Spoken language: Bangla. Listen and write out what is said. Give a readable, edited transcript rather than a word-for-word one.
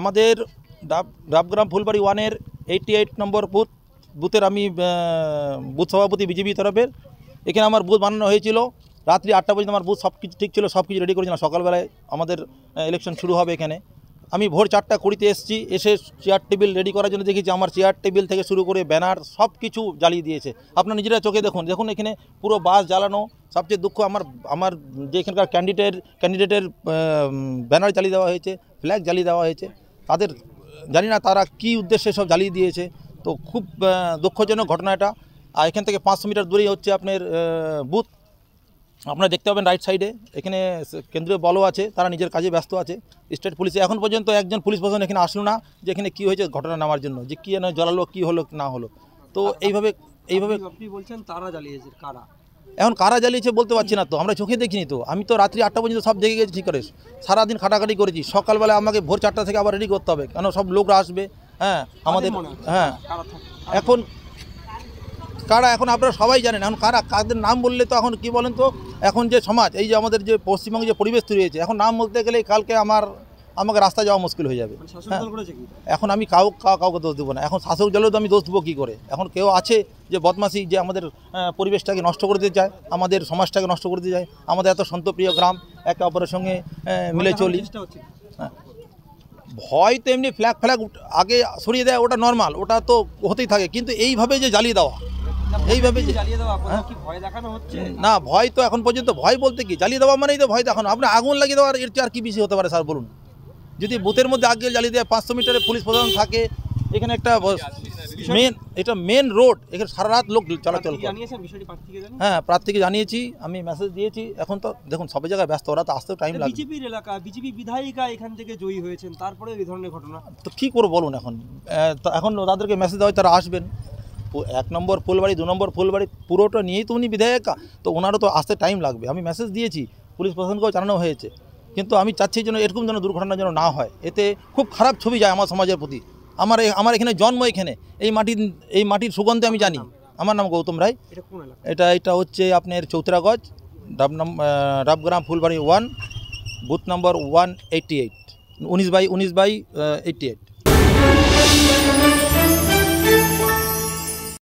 আমাদের ডাবগ্রাম ফুলবাড়ি 1-এর 88 নম্বর বুথের আমি বুথ সভাপতি বিজেপি তরফের। এখানে আমার বুথ বানানো হয়েছিল রাত্রি 8টা পর্যন্ত। আমার বুথ সব কিছু ঠিক ছিল, সব কিছু রেডি করেছিলাম। সকালবেলায় আমাদের ইলেকশন শুরু হবে এখানে। আমি ভোর 4:20 এসেছি, এসে চেয়ার টেবিল রেডি করার জন্য দেখেছি আমার চেয়ার টেবিল থেকে শুরু করে ব্যানার সব কিছু জ্বালিয়ে দিয়েছে। আপনার নিজেরা চোখে দেখুন এখানে পুরো বাস জ্বালানো। সবচেয়ে দুঃখ আমার যে এখানকার ক্যান্ডিডেটের ব্যানার জ্বালিয়ে দেওয়া হয়েছে, ফ্ল্যাগ জ্বালিয়ে দেওয়া হয়েছে। তাদের জানি না তারা কী উদ্দেশ্যে সব জ্বালিয়ে দিয়েছে। তো খুব দুঃখজনক ঘটনা এটা। আর এখান থেকে 500 মিটার দূরেই হচ্ছে আপনার বুথ। আপনারা দেখতে পাবেন রাইট সাইডে এখানে কেন্দ্রীয় বলও আছে, তারা নিজের কাজে ব্যস্ত আছে। স্টেট পুলিশে এখন পর্যন্ত একজন পুলিশ প্রশাসন এখানে আসলো না যে এখানে কী হয়েছে ঘটনা নামার জন্য, যে কী যেন জ্বালালো, কী হলো না হলো। তো এইভাবে আপনি বলছেন তারা জ্বালিয়েছে, কারা? এখন কারা জ্বালিয়েছে বলতে পারছি না, তো আমরা চোখে দেখিনি। তো আমি তো রাত্রি 8টা পর্যন্ত সব দেখে গেছি ঠিক করে, সারাদিন খাটাখাটি করেছি। সকালবেলা আমাকে ভোর 4টা থেকে আবার রেডি করতে হবে, কেন সব লোকরা আসবে। হ্যাঁ আমাদের এখন কারা, এখন আপনারা সবাই জানেন। এখন কাদের নাম বললে তো এখন কি বলেন তো, এখন যে সমাজ, এই যে আমাদের যে পশ্চিমবঙ্গে যে পরিবেশ তৈরি হয়েছে, এখন নাম বলতে গেলে কালকে আমাকে রাস্তা যাওয়া মুশকিল হয়ে যাবে। এখন আমি কাউকে দোষ দেবো না। এখন শাসক দলেও তো আমি দোষ দেবো কী করে? এখন কেউ আছে যে বদমাশি, যে আমাদের পরিবেশটাকে নষ্ট করে দিতে চায়, আমাদের সমাজটাকে নষ্ট করে দিতে চায়। আমাদের এত শান্তপ্রিয় গ্রাম, একে অপরের সঙ্গে মিলে চলি। ভয় তো এমনি ফ্ল্যাগ আগে সরিয়ে দেয়, ওটা নর্মাল, ওটা তো হতেই থাকে। কিন্তু এইভাবে যে জ্বালিয়ে দেওয়া, এইভাবে না, ভয় তো এখন পর্যন্ত, ভয় বলতে কি, জ্বালিয়ে দেওয়া মানেই তো ভয় দেখানো। আপনি আগুন লাগিয়ে দেওয়ার এর চেয়ে আর কি বেশি হতে পারে স্যার বলুন? যদি বুথের মধ্যে আগে জ্বালিয়ে দেয়, 500 মিটারে পুলিশ প্রশাসন থাকে, এখানে একটা মেন রোড, এখানে সারা রাত লোক চলাচল করে। হ্যাঁ, প্রার্থীকে জানিয়েছি, আমি মেসেজ দিয়েছি। এখন তো দেখুন সব জায়গায় ব্যস্ত, ওরা তো আসতেও টাইম লাগে। বিজেপির এলাকা, বিজেপি বিধায়িকা এখান থেকে জয়ী হয়েছেন, তারপরে এই ধরনের ঘটনা তো কী করবো বলুন? এখন তাদেরকে মেসেজ দেওয়া হয়, তারা আসবেন। 1 নম্বর ফুলবাড়ি, 2 নম্বর ফুলবাড়ি পুরোটা নিয়েই তো উনি বিধায়িকা, তো ওনারও তো আসতে টাইম লাগবে। আমি মেসেজ দিয়েছি, পুলিশ প্রশাসনকেও জানানো হয়েছে। কিন্তু আমি চাচ্ছি যেন এরকম যেন দুর্ঘটনা যেন না হয়। এতে খুব খারাপ ছবি যায় আমার সমাজের প্রতি। আমার এখানে জন্ম, এখানে এই মাটির সুগন্ধে আমি জানি। আমার নাম গৌতম রায়। এটা হচ্ছে আপনার চৌতরাগঞ্জ, ডাবগ্রাম ফুলবাড়ি 1, বুথ নম্বর 188, 19/88।